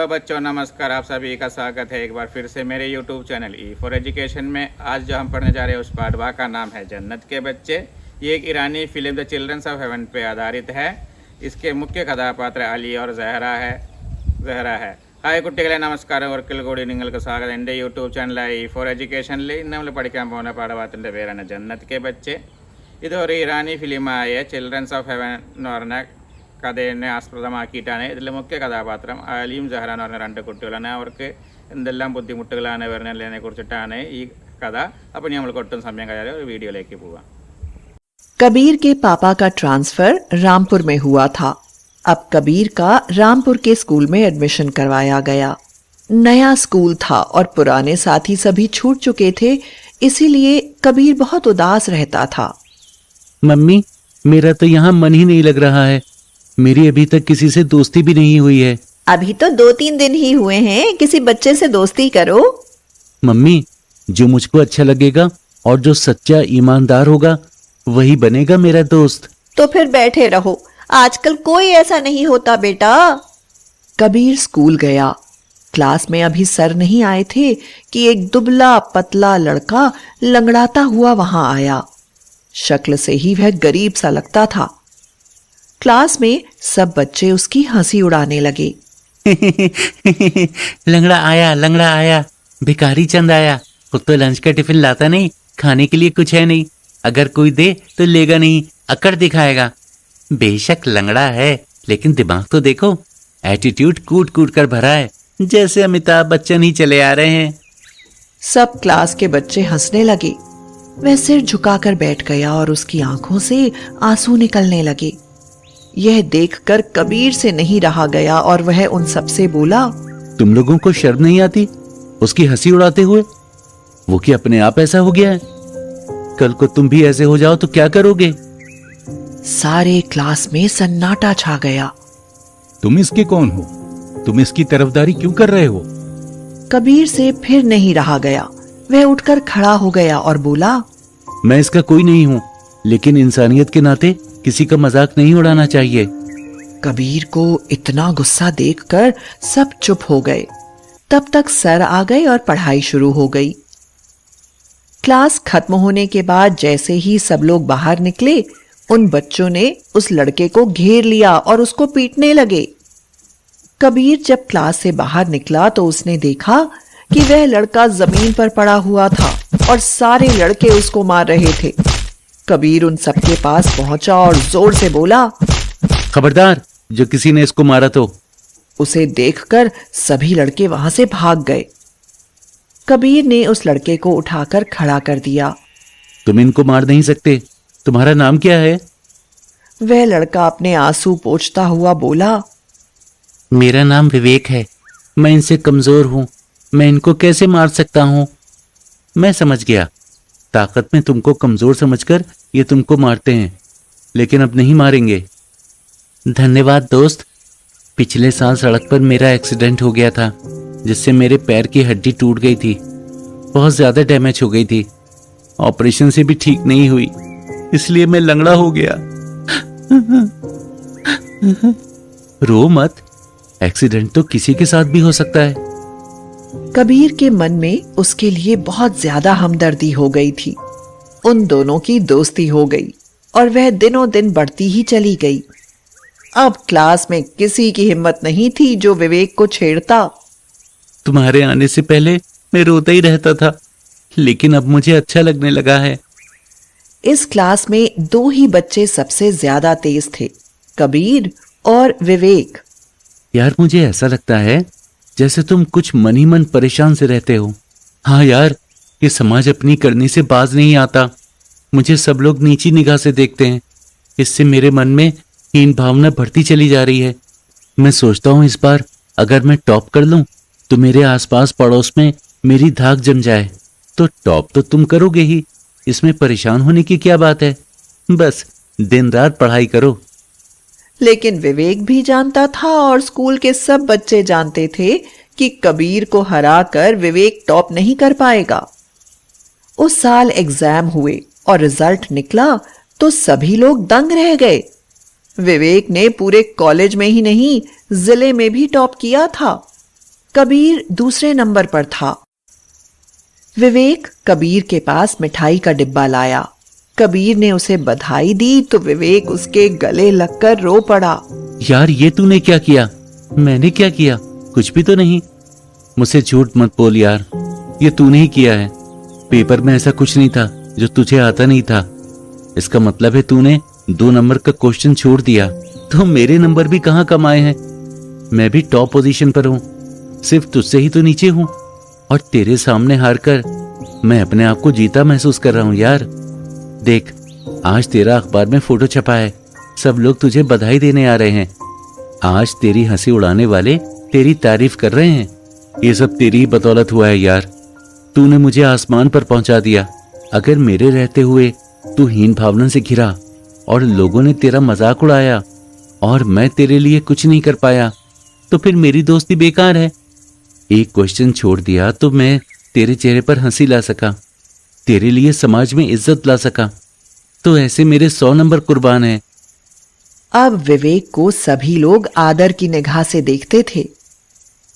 तो बच्चों नमस्कार, आप सभी का स्वागत है एक बार फिर से मेरे YouTube channel E for education में। आज जो हम पढ़ने जा रहे हैं उस पाठवा का नाम है जन्नत के बच्चे। ये एक ईरानी film the childrens of heaven पे आधारित है। इसके मुख्य कथापात्र अली और जहरा है। हाय कुट्टिകളെ നമസ്കാരം, ഒരിക്കൽ കൂടി നിങ്ങൾക്ക് സ്വാഗതം എൻ്റെ യൂട്യൂബ് ചാനലായ ഈ ഫോർ എഡ്യൂക്കേഷനിൽ ഇന്ന് നമ്മൾ പഠിക്കാൻ പോകുന്ന പാഠഭാഗത്തിൻ്റെ പേരാണ് ജന്നത്ത് കെ ബच्चे। ഇതൊരു ഇറാനി ഫിലിമായ ചിൽഡ്രൻസ് ഓഫ് ഹെവൻ എന്ന് പറഞ്ഞ കഥയെ ആസ്പദമാക്കിയിട്ടാണ് ഇതിൽ മുഖ്യ കഥാപാത്രം അലിയും ജഹ്റ എന്ന് പറഞ്ഞ രണ്ട് കുട്ടികളാണ്. അവർക്ക് എന്തെല്ലാം ബുദ്ധിമുട്ടുകളാണ് വരുന്നതിനെ കുറിച്ചിട്ടാണ് ഈ കഥ. അപ്പോൾ നമ്മൾക്ക് ഒട്ടും സമയം കഴിയാതെ ഒരു വീഡിയോയിലേക്ക് പോവാം. कबीर के पापा का ट्रांसफर रामपुर में हुआ था। अब कबीर का रामपुर के स्कूल में एडमिशन करवाया गया। नया स्कूल था और पुराने साथी सभी छूट चुके थे, इसीलिए कबीर बहुत उदास रहता था। मम्मी, मेरा तो यहाँ मन ही नहीं लग रहा है। मेरी अभी तक किसी से दोस्ती भी नहीं हुई है। अभी तो 2-3 दिन ही हुए हैं, किसी बच्चे से दोस्ती करो। मम्मी, जो मुझको अच्छा लगेगा और जो सच्चा ईमानदार होगा वही बनेगा मेरा दोस्त। तो फिर बैठे रहो, आजकल कोई ऐसा नहीं होता बेटा। कबीर स्कूल गया। क्लास में अभी सर नहीं आए थे कि एक दुबला पतला लड़का लंगड़ाता हुआ वहां आया। शक्ल से ही वह गरीब सा लगता था। क्लास में सब बच्चे उसकी हंसी उड़ाने लगे। लंगड़ा आया, भिखारी चंद आया। खुद तो लंच का टिफिन लाता नहीं, खाने के लिए कुछ है नहीं। अगर कोई दे तो लेगा नहीं, अकड़ दिखाएगा। बेशक लंगड़ा है लेकिन दिमाग तो देखो, एटीट्यूड कूट कूट कर भरा है, जैसे अमिताभ बच्चन ही चले आ रहे हैं। सब क्लास के बच्चे हंसने लगे। वह सिर झुकाकर बैठ गया और उसकी आंखों से आंसू निकलने लगे। यह देखकर कबीर से नहीं रहा गया और वह उन सबसे बोला, तुम लोगों को शर्म नहीं आती उसकी हंसी उड़ाते हुए? वो कि अपने आप ऐसा हो गया है, कल को तुम भी ऐसे हो जाओ तो क्या करोगे? सारे क्लास में सन्नाटा छा गया। तुम इसके कौन हो? तुम इसकी तरफदारी क्यों कर रहे हो? कबीर से फिर नहीं रहा गया। वह उठकर खड़ा हो गया और बोला, मैं इसका कोई नहीं हूँ, लेकिन इंसानियत के नाते किसी का मजाक नहीं उड़ाना चाहिए। कबीर को इतना गुस्सा देखकर सब चुप हो गए। तब तक सर आ गए और पढ़ाई शुरू हो गई। क्लास खत्म होने के बाद जैसे ही सब लोग बाहर निकले, उन बच्चों ने उस लड़के को घेर लिया और उसको पीटने लगे। कबीर जब क्लास से बाहर निकला तो उसने देखा कि वह लड़का जमीन पर पड़ा हुआ था और सारे लड़के उसको मार रहे थे। कबीर उन सबके पास पहुंचा और जोर से बोला, खबरदार, जो किसी ने इसको मारा तो। उसे देखकर सभी लड़के वहां से भाग गए। कबीर ने उस लड़के को उठाकर खड़ा कर दिया। तुम इनको मार नहीं सकते, तुम्हारा नाम क्या है? वह लड़का अपने आंसू पोंछता हुआ बोला, मेरा नाम विवेक है। मैं इनसे कमजोर हूँ, मैं इनको कैसे मार सकता हूँ? मैं समझ गया, ताकत में तुमको कमजोर समझकर ये तुमको मारते हैं, लेकिन अब नहीं मारेंगे। धन्यवाद दोस्त। पिछले साल सड़क पर मेरा एक्सीडेंट हो गया था, जिससे मेरे पैर की हड्डी टूट गई थी। बहुत ज्यादा डैमेज हो गई थी, ऑपरेशन से भी ठीक नहीं हुई, इसलिए मैं लंगड़ा हो गया। रो मत, एक्सीडेंट तो किसी के साथ भी हो सकता है। कबीर के मन में उसके लिए बहुत ज्यादा हमदर्दी हो गई थी। उन दोनों की दोस्ती हो गई और वह दिनों दिन बढ़ती ही चली गई। अब क्लास में किसी की हिम्मत नहीं थी जो विवेक को छेड़ता। तुम्हारे आने से पहले मैं रोता ही रहता था, लेकिन अब मुझे अच्छा लगने लगा है। इस क्लास में 2 ही बच्चे सबसे ज्यादा तेज थे, कबीर और विवेक। यार, मुझे ऐसा लगता है जैसे तुम कुछ मन ही मन परेशान से रहते हो। हाँ यार, ये समाज अपनी करनी से बाज नहीं आता। मुझे सब लोग नीची निगाह से देखते हैं, इससे मेरे मन में हीन भावना बढ़ती चली जा रही है। मैं सोचता हूँ इस बार अगर मैं टॉप कर लूं तो मेरे आसपास पड़ोस में मेरी धाक जम जाए। तो टॉप तो तुम करोगे ही, इसमें परेशान होने की क्या बात है? बस दिन रात पढ़ाई करो। लेकिन विवेक भी जानता था और स्कूल के सब बच्चे जानते थे कि कबीर को हराकर विवेक टॉप नहीं कर पाएगा। उस साल एग्जाम हुए और रिजल्ट निकला तो सभी लोग दंग रह गए। विवेक ने पूरे कॉलेज में ही नहीं, जिले में भी टॉप किया था। कबीर दूसरे नंबर पर था। विवेक कबीर के पास मिठाई का डिब्बा लाया। कबीर ने उसे बधाई दी तो विवेक उसके गले लगकर रो पड़ा। यार ये तूने क्या किया? मैंने क्या किया? कुछ भी तो नहीं। मुझसे झूठ मत बोल यार, ये तूने ही किया है। पेपर में ऐसा कुछ नहीं था जो तुझे आता नहीं था। इसका मतलब है तूने 2 नंबर का क्वेश्चन छोड़ दिया। तो मेरे नंबर भी कहाँ कम आए हैं? मैं भी टॉप पोजीशन पर हूँ, सिर्फ तुझसे ही तो नीचे हूँ। और तेरे सामने हार कर मैं अपने आप को जीता महसूस कर रहा हूँ यार। देख, आज तेरा अखबार में फोटो छपा है, सब लोग तुझे बधाई देने आ रहे हैं। आज तेरी हंसी उड़ाने वाले तेरी तारीफ कर रहे हैं। ये सब तेरी ही बदौलत हुआ है यार। तूने मुझे आसमान पर पहुंचा दिया। अगर मेरे रहते हुए तू हीन भावना से घिरा और लोगों ने तेरा मजाक उड़ाया और मैं तेरे लिए कुछ नहीं कर पाया, तो फिर मेरी दोस्ती बेकार है। एक क्वेश्चन छोड़ दिया तो मैं तेरे चेहरे पर हंसी ला सका, तेरे लिए समाज में इज्जत ला सका, तो ऐसे मेरे 100 नंबर कुर्बान है। अब विवेक को सभी लोग आदर की निगाह से देखते थे।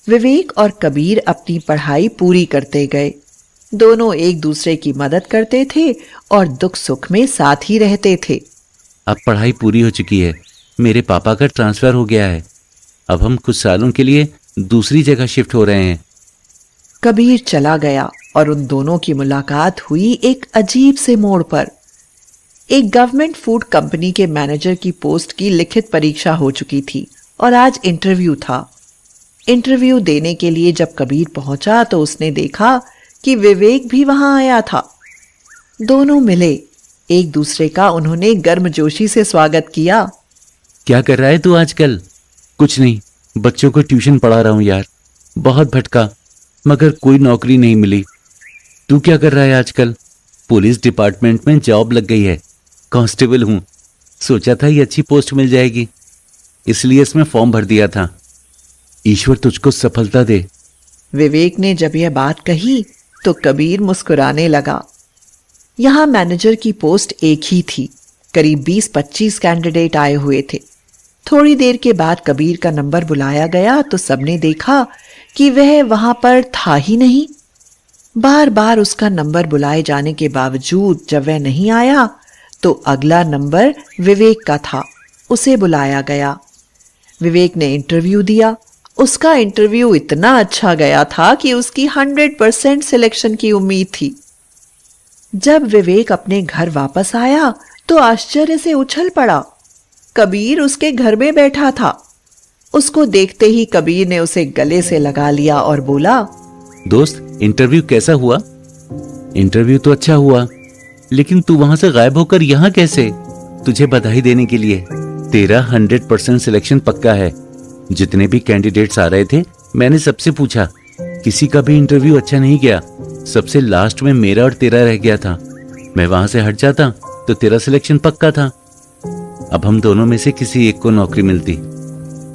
विवेक और कबीर अपनी पढ़ाई पूरी करते गए। दोनों एक दूसरे की मदद करते थे और दुख सुख में साथ ही रहते थे। अब पढ़ाई पूरी हो चुकी है, मेरे पापा का ट्रांसफर हो गया है। अब हम कुछ सालों के लिए दूसरी जगह शिफ्ट हो रहे हैं। कबीर चला गया और उन दोनों की मुलाकात हुई एक अजीब से मोड़ पर। एक गवर्नमेंट फूड कंपनी के मैनेजर की पोस्ट की लिखित परीक्षा हो चुकी थी और आज इंटरव्यू था। इंटरव्यू देने के लिए जब कबीर पहुंचा तो उसने देखा कि विवेक भी वहां आया था। दोनों मिले, एक दूसरे का उन्होंने गर्मजोशी से स्वागत किया। क्या कर रहा है तू आजकल? कुछ नहीं, बच्चों को ट्यूशन पढ़ा रहा हूं यार। बहुत भटका मगर कोई नौकरी नहीं मिली। तू क्या कर रहा है आजकल? पुलिस डिपार्टमेंट में जॉब लग गई है, कांस्टेबल हूं। सोचा था ये अच्छी पोस्ट मिल जाएगी, इसलिए इसमें फॉर्म भर दिया था। ईश्वर तुझको सफलता दे। विवेक ने जब यह बात कही तो कबीर मुस्कुराने लगा। यहां मैनेजर की पोस्ट एक ही थी, करीब 20-25 कैंडिडेट आए हुए थे। थोड़ी देर के बाद कबीर का नंबर बुलाया गया तो सबने देखा कि वह वहां पर था ही नहीं। बार बार उसका नंबर बुलाए जाने के बावजूद जब वह नहीं आया तो अगला नंबर विवेक का था, उसे बुलाया गया। विवेक ने इंटरव्यू दिया। उसका इंटरव्यू इतना अच्छा गया था कि उसकी 100% सिलेक्शन की उम्मीद थी। जब विवेक अपने घर वापस आया तो आश्चर्य से उछल पड़ा। कबीर उसके घर में बैठा था। उसको देखते ही कबीर ने उसे गले से लगा लिया और बोला, दोस्त, इंटरव्यू कैसा हुआ? इंटरव्यू तो अच्छा हुआ, लेकिन तू वहां से गायब होकर यहाँ कैसे? तुझे बधाई देने के लिए। तेरा 100% सिलेक्शन पक्का है। जितने भी कैंडिडेट्स आ रहे थे मैंने सबसे पूछा, किसी का भी इंटरव्यू अच्छा नहीं गया। सबसे लास्ट में मेरा और तेरा रह गया था। मैं वहां से हट जाता तो तेरा सिलेक्शन पक्का था। अब हम दोनों में से किसी एक को नौकरी मिलती।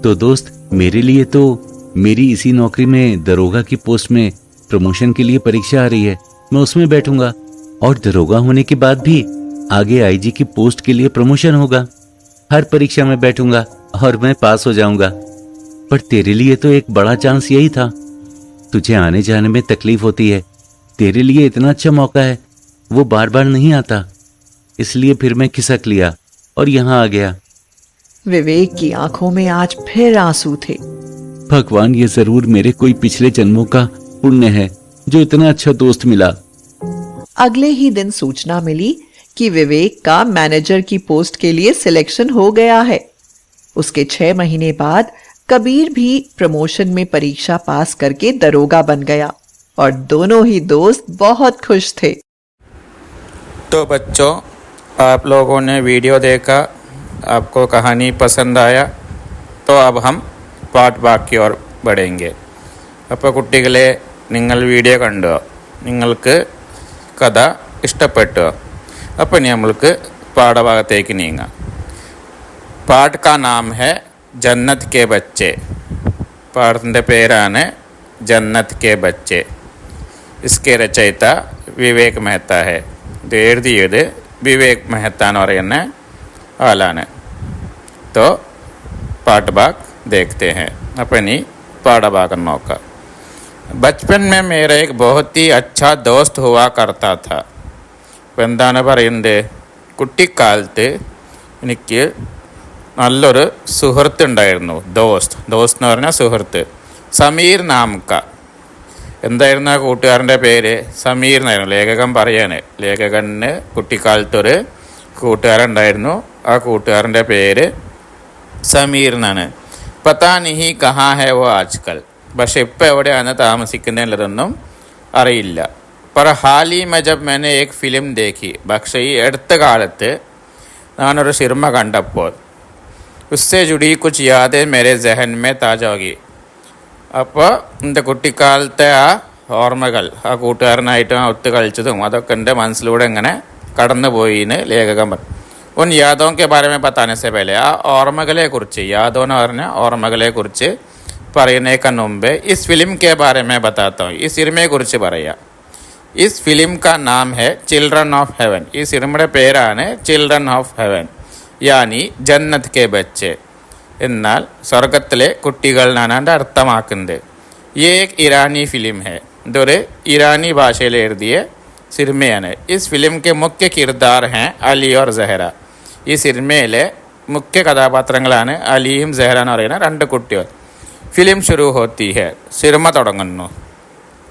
तो दोस्त, मेरे लिए तो मेरी इसी नौकरी में दरोगा की पोस्ट में प्रमोशन के लिए परीक्षा आ रही है। मैं उसमें बैठूंगा और दरोगा होने के बाद भी आगे आईजी की पोस्ट के लिए प्रमोशन होगा। हर परीक्षा में बैठूंगा और मैं पास हो जाऊंगा। पर तेरे लिए तो एक बड़ा चांस यही था। तुझे आने जाने में तकलीफ होती है, तेरे लिए इतना अच्छा मौका है, वो बार बार नहीं आता। इसलिए फिर मैं खिसक लिया और यहाँ आ गया। विवेक की आंखों में आज फिर आंसू थे। भगवान, ये जरूर मेरे कोई पिछले जन्मों का पुण्य है जो इतना अच्छा दोस्त मिला। अगले ही दिन सूचना मिली कि विवेक का मैनेजर की पोस्ट के लिए सिलेक्शन हो गया है। उसके 6 महीने बाद कबीर भी प्रमोशन में परीक्षा पास करके दरोगा बन गया और दोनों ही दोस्त बहुत खुश थे। तो बच्चों, आप लोगों ने वीडियो देखा, आपको कहानी पसंद आया, तो अब हम പാർട്ട് ബാക്കി ഓർ बढ़ेंगे. അപ്പോൾ കുട്ടികളെ, നിങ്ങൾ വീഡിയോ കണ്ടോ? നിങ്ങൾക്ക് കഥ ഇഷ്ടപ്പെട്ടോ? അപ്പോൾ ഇനി നമ്മൾക്ക് പാഠഭാഗത്തേക്ക് നീങ്ങാം. പാഠ का नाम है जन्नत के बच्चे. പാഠത്തിൻ്റെ പേരാണ് जन्नत के बच्चे. इसके രചയിത വിവേക് മെഹ്ത്ത है. ഇത് എഴുതിയത് വിവേക് മെഹ്ത്ത എന്ന് പറയുന്ന ആളാണ്. तो പാഠഭാഗ് देखते हैं. अपनी പാഠഭാഗം നോക്കാം. बचपन में मेरा एक बहुत ही अच्छा दोस्त हुआ करता था. ഇപ്പം എന്താണ് പറയുന്നത്, കുട്ടിക്കാലത്ത് എനിക്ക് നല്ലൊരു സുഹൃത്തുണ്ടായിരുന്നു. ദോസ്ത് എന്ന് പറഞ്ഞാൽ സുഹൃത്ത്. സമീർ നാംക. എന്തായിരുന്നു ആ കൂട്ടുകാരൻ്റെ പേര്? സമീർ എന്നായിരുന്നു. ലേഖകൻ പറയാണ്, ലേഖകന് കുട്ടിക്കാലത്തൊരു കൂട്ടുകാരുണ്ടായിരുന്നു. ആ കൂട്ടുകാരൻ്റെ പേര് സമീർ എന്നാണ്. പത്താ നിഹി കഹാ ഹെ വോ ആജ്കൽ. പക്ഷെ ഇപ്പം എവിടെയാണ് താമസിക്കുന്നതെന്നതൊന്നും അറിയില്ല. पर हाल ही में जब मैंने एक फिल्म देखी, പക്ഷേ ഈ അടുത്ത കാലത്ത് ഞാനൊരു സിനിമ കണ്ടപ്പോൾ उससे जुड़ी कुछ यादें मेरे जहन में ताज़ा होगी. അപ്പോൾ എൻ്റെ കുട്ടിക്കാലത്തെ ആ ഓർമ്മകൾ, ആ കൂട്ടുകാരനായിട്ട് ഒത്തു കളിച്ചതും അതൊക്കെ എൻ്റെ മനസ്സിലൂടെ ഇങ്ങനെ കടന്നു പോയിന്ന് ലേഖകൻ പറഞ്ഞു. ഉൻ യാദോ കെ ബാരെ മേ ബതാനെ സെ പഹലെ, ആ ഓർമ്മകളെക്കുറിച്ച്, യാദോ എന്ന് പറഞ്ഞ ഓർമ്മകളെക്കുറിച്ച് പറയുന്നേക്കാൾ മുമ്പേ is film K Bare may ബതാത്ത ഹൂം, ഈ സിനിമയെക്കുറിച്ച് പറയാം. इस फिल्म का नाम है चिल्ड्रन ऑफ हेवन. ഈ സിനിമയുടെ പേരാണ് ചിൽഡ്രൻ ഓഫ് ഹെവൻ, യാനി ജന്നത്ത് കെ ബच्चे, എന്നാൽ സ്വർഗത്തിലെ കുട്ടികൾ എന്നാണ് അതിൻ്റെ അർത്ഥമാക്കുന്നത്. ये एक ईरानी फिल्म है. ഇതൊരു ഇറാനി ഭാഷയിൽ എഴുതിയ സിനിമയാണ്. इस फिल्म के मुख्य किरदार हैं अली और जहरा. ഈ സിനിമയിലെ മുഖ്യ കഥാപാത്രങ്ങളാണ് അലിയും സെഹ്റ എന്ന് പറയുന്ന രണ്ട് കുട്ടികൾ. ഫിലിം शुरू होती है, സിനിമ തുടങ്ങുന്നു.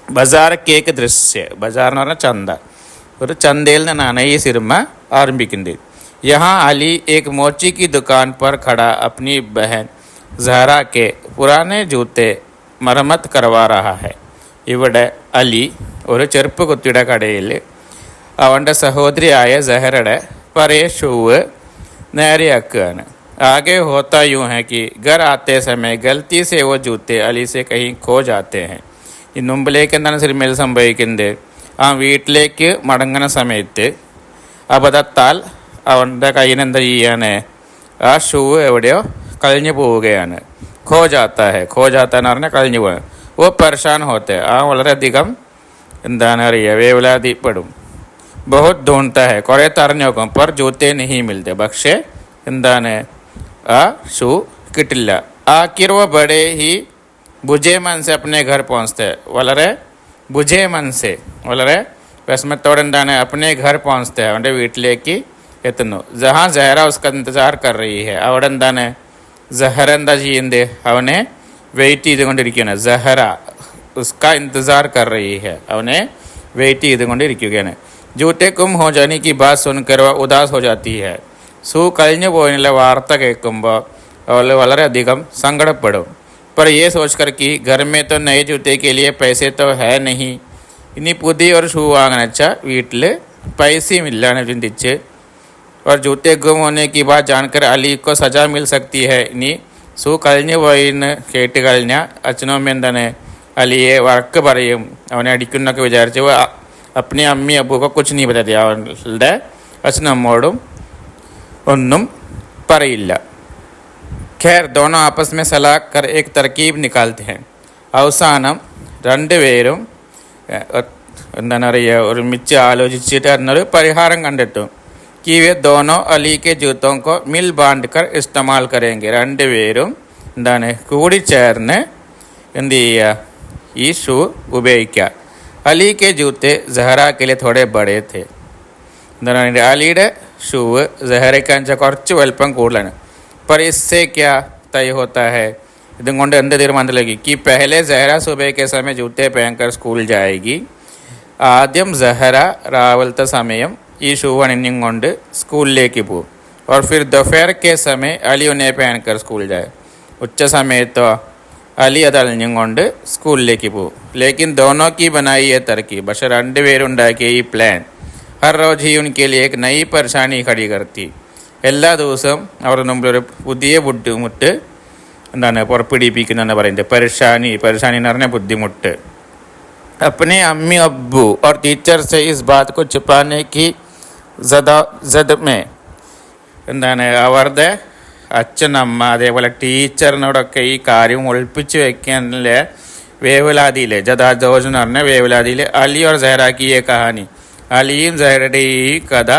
ബസാർ കേക്ക് ദൃശ്യ, ബസാർ എന്ന് പറഞ്ഞാൽ ചന്ത, ഒരു ചന്തയിൽ നിന്നാണ് ഈ സിനിമ ആരംഭിക്കുന്നത്. यहाँ अली एक मोची की दुकान पर खड़ा अपनी बहन जहरा के पुराने जूते मरम्मत करवा रहा है. ഇവിടെ അലി ഒരു ചെരുപ്പ് കുത്തിയുടെ കടയിൽ അവൻ്റെ സഹോദരിയായ സെഹറയുടെ പഴയ ഷൂവ് നേരെയാക്കുകയാണ്. आगे होता यूँ है कि घर आते समय गलती से वो जूते अली से कहीं खो जाते हैं. ഈ മുമ്പിലേക്ക് എന്താണ് സിനിമയിൽ സംഭവിക്കുന്നത്? ആ വീട്ടിലേക്ക് മടങ്ങുന്ന സമയത്ത് അബദ്ധത്താൽ അവൻ്റെ കയ്യിൽ നിന്ന് എന്താ ചെയ്യാണ്, ആ ഷൂ എവിടെയോ കളഞ്ഞു പോവുകയാണ്. ഖോ ജാത്ത എന്ന് പറഞ്ഞാൽ കളഞ്ഞു പോകുക. ഓ പരേഷാൻ ഹോത്തെ, ആ വളരെയധികം എന്താണ് അറിയുക, വേവലാതിപ്പെടും. ബഹുത് ധൂണ്ഡത ഹെ, കുറേ തെരഞ്ഞു നോക്കും. പർ ജൂത്തേ നഹീ മിൽത്തെ, പക്ഷേ എന്താണ് ആ ഷൂ കിട്ടില്ല. ആഖിർ വോ ബഡേ ഹി ബുജേ മൻ സെ അപ്നെ ഘർ പहुंचते, വളരെ ബുജേ മൻ സെ, വളരെ വിഷമത്തോടെ എന്താണ് അപ്നെ ഘർ പहुंचते, അവൻ്റെ വീട്ടിലേക്ക് എത്തുന്നു. ജഹാ സെഹ്റ ഉസ്ക ഇന്തസാർ കർ റഹി ഹെ, അവിടെ എന്താണ് സെഹ്റ എന്താ ചെയ്യുന്നത്, അവനെ വെയിറ്റ് ചെയ്തുകൊണ്ടിരിക്കുകയാണ്. സെഹ്റ ഉസ്ക ഇന്തസാർ കർ റഹി ഹെ, അവനെ വെയിറ്റ് ചെയ്തുകൊണ്ടിരിക്കുകയാണ്. ജൂത്തെ കും ഹോ ജാനെ കി ബാത് സുൻകർ വ ഉദാസ് ഹോ ജാത്തി ഹെ, ഷൂ കഴിഞ്ഞു പോയതിനുള്ള വാർത്ത കേൾക്കുമ്പോൾ അവൾ വളരെയധികം സങ്കടപ്പെടും. पर ये सोचकर कि घर में तो नए जूते के लिए पैसे तो है नहीं, ഇനി പുതിയൊരു ഷൂ വാങ്ങാൻ വെച്ചാൽ വീട്ടിൽ പൈസയും ഇല്ലാന്ന് ചിന്തിച്ച്. और जूते गुम होने की बात जानकर अली को सजा मिल सकती है. ഇനി ഷൂ കളഞ്ഞു പോയിന്ന് കേട്ട് കഴിഞ്ഞാൽ അച്ഛനും അമ്മ എന്താണ് അലിയെ വഴക്ക് പറയും, അവനെ അടിക്കുന്നൊക്കെ വിചാരിച്ച് അപ്പനെ അമ്മി അബൂക്ക് കുച്ച് നീ പറ്റി, അവളുടെ അച്ഛനും അമ്മോടും ഒന്നും പറയില്ല. खैर दोनों आपस में सलाह कर एक तरकीब निकालते हैं. അവസാനം രണ്ടുപേരും എന്താണ് പറയുക, ഒരുമിച്ച് ആലോചിച്ചിട്ട് അതിനൊരു പരിഹാരം കണ്ടെത്തും. कि वे दोनों अली के जूतों को मिल बांध कर इस्तेमाल करेंगे. രണ്ടുപേരും എന്താണ് കൂടിച്ചേർന്ന് എന്ത് ചെയ്യുക, ഈ ഷൂ ഉപയോഗിക്കുക. അലി കെ ജൂത്തെ സെഹ്റ के लिए थोड़े बड़े थे. എന്താണ് അലിയുടെ ഷൂവ് സെഹ്റയ്ക്ക് വെച്ചാൽ കുറച്ച് വലുപ്പം കൂടുതലാണ്. पर इससे क्या तय होता है, ഇതും കൊണ്ട് എന്ത് തീരുമാനത്തിലേക്ക്, कि पहले സെഹ്റ सुबह के समय जूते पहनकर स्कूल जाएगी. ആദ്യം സെഹ്റ രാവിലത്തെ സമയം ഈ ഷൂ അണിഞ്ഞും കൊണ്ട് സ്കൂളിലേക്ക് പോകും. और फिर दोपहर के समय अली उन्हें पहनकर स्कूल जाए. ഉച്ച സമയത്തോ അലി അത് അണിഞ്ഞും കൊണ്ട് സ്കൂളിലേക്ക് പോകും. लेकिन दोनों की बनाई ये तरकीब, പക്ഷെ രണ്ടുപേരുണ്ടാക്കിയ ഈ പ്ലാൻ हर रोज ही उनके लिए एक नई परेशानी खड़ी करती. എല്ലാ ദിവസവും അവരുടെ മുമ്പിൽ ഒരു പുതിയ ബുദ്ധിമുട്ട് എന്താണ് പുറപ്പെടുവിപ്പിക്കുന്നതെന്ന് പറയുന്നത്. പരേഷാനി എന്ന് പറഞ്ഞാൽ ബുദ്ധിമുട്ട്. अपने अम्मी अब्बू और टीचर से इस बात को छुपाने की जद में എന്താണ് അവരുടെ അച്ഛനമ്മ അതേപോലെ ടീച്ചറിനോടൊക്കെ ഈ കാര്യം ഒളിപ്പിച്ച് വെക്കാനുള്ള വേവലാതിയിൽ, ജദാജോജ് എന്ന് പറഞ്ഞ വേവലാതിയിൽ അലി और സെഹ്റ की ये कहानी, അലിയും സെഹ്റയുടെ ഈ കഥ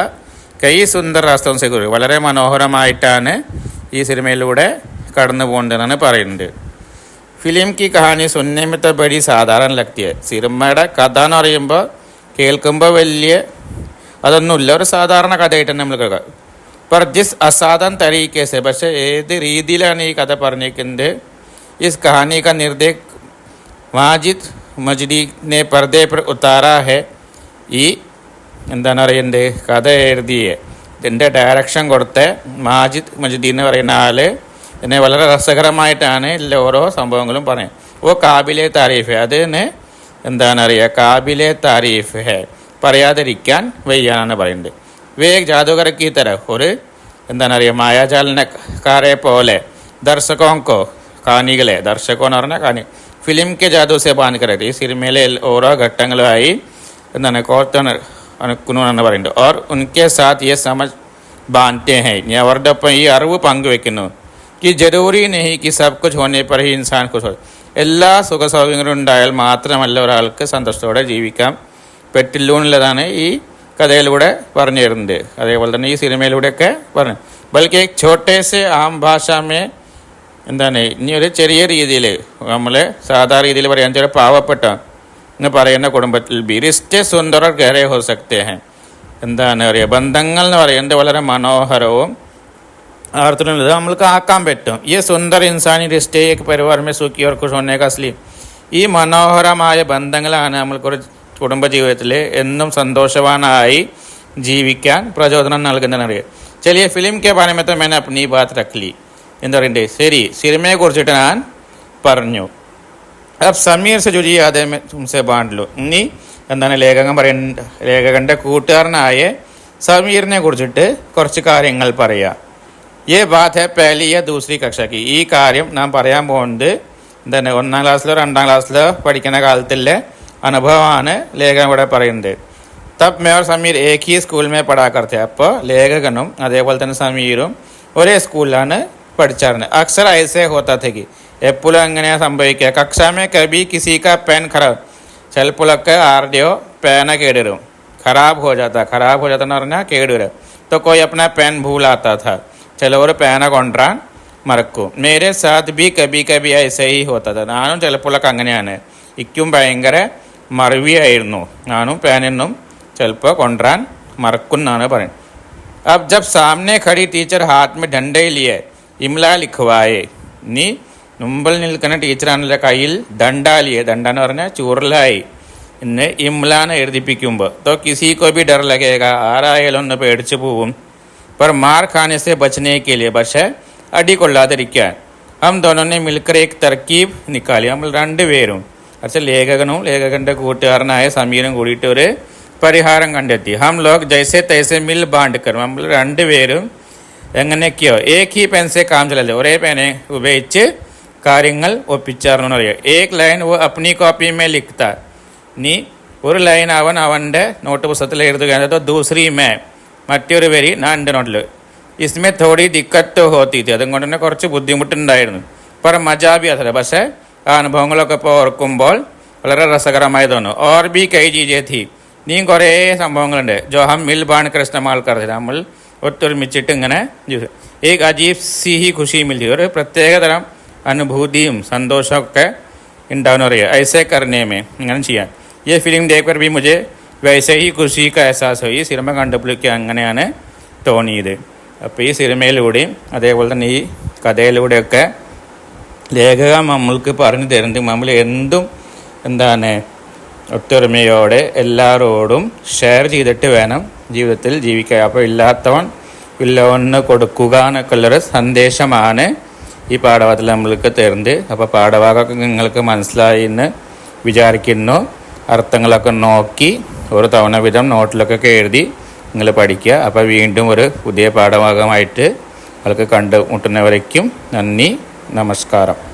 കൈ സുന്ദർ രാസ്തം സെഗുരു, വളരെ മനോഹരമായിട്ടാണ് ഈ സിനിമയിലൂടെ കടന്നു പോകേണ്ടതെന്നാണ് പറയുന്നത്. ഫിലിം की कहानी सुनने में तो बड़ी साधारण लगती है. സിനിമയുടെ കഥ എന്ന് പറയുമ്പോൾ കേൾക്കുമ്പോൾ വലിയ അതൊന്നുമില്ല, ഒരു സാധാരണ കഥയായിട്ട് നമ്മൾ കേൾക്കാം. पर जिस असाधारण तरीके से പക്ഷേ ഏത് രീതിയിലാണ് ഈ കഥ പറഞ്ഞിരിക്കുന്നത്, इस कहानी का निर्देश മാജിദ് മജ്ദി ने पर्दे पर उतारा है. ഈ എന്താണ് പറയുന്നത്, കഥ എഴുതിയ ഇതിൻ്റെ ഡയറക്ഷൻ കൊടുത്ത മാജിദ് മജ്ദി എന്ന് പറയുന്ന ആള് ഇതിനെ വളരെ രസകരമായിട്ടാണ് എല്ലാ ഓരോ സംഭവങ്ങളും പറയുന്നത്. ഓ കാബിലെ താരീഫ്, അതിന് എന്താണ് അറിയുക, കാബിലെ താരീഫ് ഹെ, പറയാതിരിക്കാൻ വയ്യാനാണ് പറയുന്നത്. വേഗ് ജാദുകരക്ക് ഈ തരം ഒരു എന്താണ് അറിയുക, മായാജാലനക്കാരെ പോലെ ദർശകോങ്കോ കാണികളെ, ദർശകോ എന്ന് പറഞ്ഞാൽ കാണി ഫിലിം കെ ജാദു സെ ബാൻ കരത്, ഈ സിനിമയിലെ ഓരോ ഘട്ടങ്ങളുമായി എന്താണ് കോർത്താണ് അണക്കുന്നു എന്ന് പറയുന്നത്. ഓർ ഉൻകെ സാത്ത് യെ സമജ് ബാൻത്തെ ഹൈ, ഇനി അവരുടെ ഒപ്പം ഈ അറിവ് പങ്കുവെക്കുന്നു. कि जरूरी नहीं कि सब कुछ होने पर ही इंसान खुश हो, എല്ലാ സുഖ സൗകര്യങ്ങളും ഉണ്ടായാൽ മാത്രമല്ല ഒരാൾക്ക് സന്തോഷത്തോടെ ജീവിക്കാൻ പറ്റുള്ളൂ എന്നുള്ളതാണ് ഈ കഥയിലൂടെ പറഞ്ഞു തരുന്നത്. അതേപോലെ തന്നെ ഈ സിനിമയിലൂടെയൊക്കെ പറഞ്ഞു. ബൽക്കി ഛോട്ടേസെ ആം ഭാഷമേ എന്താണ്, ഇനി ഒരു ചെറിയ രീതിയിൽ നമ്മൾ സാധാരണ രീതിയിൽ പറയാൻ ചില പാവപ്പെട്ട എന്ന് പറയുന്ന കുടുംബത്തിൽ ബി റിശ്തെ സുന്ദർ ഗഹരെ ഹോ സക്തേ ഹൈ, എന്താണ് പറയുക, ബന്ധങ്ങൾ എന്ന് പറയുന്നത് വളരെ മനോഹരവും ആർത്തിനുള്ളത് നമ്മൾക്ക് ആക്കാൻ പറ്റും. ഈ സുന്ദർ ഇൻസാനി റിശ്തേ ഏക് പരിവാർ മേ സുഖി ഓർ ഖുശ് ഹോനെ കാ അസ്ലി, ഈ മനോഹരമായ ബന്ധങ്ങളാണ് നമ്മൾക്കൊരു കുടുംബജീവിതത്തിൽ എന്നും സന്തോഷവാനായി ജീവിക്കാൻ പ്രചോദനം നൽകുന്നതെന്നറിയാം. ചെറിയ ഫിലിം കെ ബാരെ മേ തോ मैंने अपनी बात रख ली, എന്താ പറയണ്ടേ, ശരി സിനിമയെ കുറിച്ചിട്ട് ഞാൻ പറഞ്ഞു. अब സമീർ से जुड़ी यादें मैं तुमसे बांट लूं, ഇനി എന്താണ് ലേഖകൻ്റെ കൂട്ടുകാരനായ സമീറിനെ കുറിച്ചിട്ട് കുറച്ച് കാര്യങ്ങൾ പറയാം. ये बात है पहली या दूसरी कक्षा की, ഈ കാര്യം നാം പറയാൻ പോകുന്നത് എന്താണ് 1ാം ക്ലാസ്സിലോ 2ാം ക്ലാസ്സിലോ പഠിക്കുന്ന കാലത്തിലെ അനുഭവമാണ് ലേഖകൻ ഇവിടെ പറയുന്നത്. തബ് मैं और സമീർ एक ही स्कूल में पढ़ा करते, അപ്പോൾ ലേഖകനും അതേപോലെ തന്നെ സമീറും ഒരേ സ്കൂളിലാണ് പഠിച്ചായിരുന്നത്. അക്സർ ഐസേ ഹോത്താ थे कि എപ്പോഴും എങ്ങനെയാണ് സംഭവിക്കുക, കക്ഷാമേ കബി കിസി കാ പെൻ ഖറാബ്, ചിലപ്പോഴൊക്കെ ആരുടെയോ പേന കേടുവരും. ഖറാബ് ഹോ ജാത്ത എന്ന് പറഞ്ഞാൽ കേടുവരും. तो कोई अपना पेन भूल आता था, ചിലവർ പേന കൊണ്ടുവരാൻ മറക്കും. മേരെ സാത്ത് ബി കബി കബി ഐസേ ഹി ഹോത്താ था, ഞാനും ചിലപ്പോഴൊക്കെ അങ്ങനെയാണ്. ഇക്കും ഭയങ്കര മറവിയായിരുന്നു, ഞാനും പേനൊന്നും ചിലപ്പോൾ കൊണ്ടുവരാൻ മറക്കും എന്നാണ് പറയുന്നത്. अब जब सामने खड़ी टीचर हाथ में डंडे लिए इमला लिखवाए, നീ മുമ്പിൽ നിൽക്കുന്ന ടീച്ചറാണല്ലോ കയ്യിൽ ദണ്ടാലിയെ, ദണ്ട എന്ന് പറഞ്ഞാൽ ചൂറലായി ഇന്ന് ഇംലാന്ന് എഴുതിപ്പിക്കുമ്പോൾ तो किसी को भी डर लगेगा, ആരായാലും ഒന്ന് പേടിച്ചു പോവും. पर मार खाने से बचने के लिए, പക്ഷേ അടി കൊള്ളാതിരിക്കാൻ हम दोनों ने मिलकर एक तरकीब निकाली, നമ്മൾ രണ്ടുപേരും പക്ഷേ ലേഖകനും ലേഖകൻ്റെ കൂട്ടുകാരനായ സമീറും കൂടിയിട്ട് ഒരു പരിഹാരം കണ്ടെത്തി. हम लोग जैसे तैसे मिल बांट कर, നമ്മൾ രണ്ടുപേരും എങ്ങനെയൊക്കെയോ ഏക് ഹി പെൻ സെ കാം ചലാ, ഒരേ പേനെ ഉപയോഗിച്ച് കാര്യങ്ങൾ ഒപ്പിച്ചാർന്നു അറിയാം. ഏക് ലൈൻ वो अपनी कॉपी में लिखता, നീ ഒരു ലൈൻ അവൻ്റെ നോട്ട് പുസ്തകത്തിൽ എഴുതുകയാണ്. तो दूसरी में മറ്റൊരു വരി ഞാൻ എൻ്റെ നോട്ടിൽ. ഇസ്മേ തോടി ദിക്കത്ത് ഹോത്തി, അതുകൊണ്ട് തന്നെ കുറച്ച് ബുദ്ധിമുട്ടുണ്ടായിരുന്നു. पर मजा भी आता, പക്ഷേ ആ അനുഭവങ്ങളൊക്കെ ഇപ്പോൾ ഓർക്കുമ്പോൾ വളരെ രസകരമായി തോന്നും. और भी कई चीजें थी, നീയും കുറേ സംഭവങ്ങളുണ്ട്. जो हम मिल बांट कर इस्तेमाल करते, നമ്മൾ ഒത്തൊരുമിച്ചിട്ട് ഇങ്ങനെ एक अजीब सी ही खुशी मिलती, ഒരു പ്രത്യേകതരം അനുഭൂതിയും സന്തോഷമൊക്കെ ഉണ്ടാവുന്ന പറയുക. ऐसे करने में, ഇങ്ങനെ ചെയ്യാൻ. ये फिल्म देखकर भी मुझे वैसे ही खुशी का एहसास हुई, ഈ സിനിമ കണ്ടപ്പോഴേക്ക് അങ്ങനെയാണ് തോന്നിയത്. അപ്പോൾ ഈ സിനിമയിലൂടെയും അതേപോലെ തന്നെ ഈ കഥയിലൂടെയൊക്കെ ലേഖകൻ നമ്മൾക്ക് പറഞ്ഞു തരുന്നത് നമ്മൾ എന്തും എന്താണ് ഒത്തൊരുമയോടെ എല്ലാവരോടും ഷെയർ ചെയ്തിട്ട് വേണം ജീവിതത്തിൽ ജീവിക്കുക. അപ്പോൾ ഇല്ലാത്തവൻ ഇല്ലവന് കൊടുക്കുക എന്നൊക്കെ ഉള്ളൊരു സന്ദേശമാണ് ഈ പാഠഭാഗത്തിൽ നമ്മൾക്ക് തരുന്നത്. അപ്പോൾ പാഠഭാഗമൊക്കെ നിങ്ങൾക്ക് മനസ്സിലായി എന്ന് വിചാരിക്കുന്നു. അർത്ഥങ്ങളൊക്കെ നോക്കി ഒരു തവണ വിധം നോട്ടിലൊക്കെ എഴുതി നിങ്ങൾ പഠിക്കുക. അപ്പോൾ വീണ്ടും ഒരു പുതിയ പാഠഭാഗമായിട്ട് നിങ്ങൾക്ക് കണ്ടുമുട്ടുന്നവരേക്കും നന്ദി, നമസ്കാരം.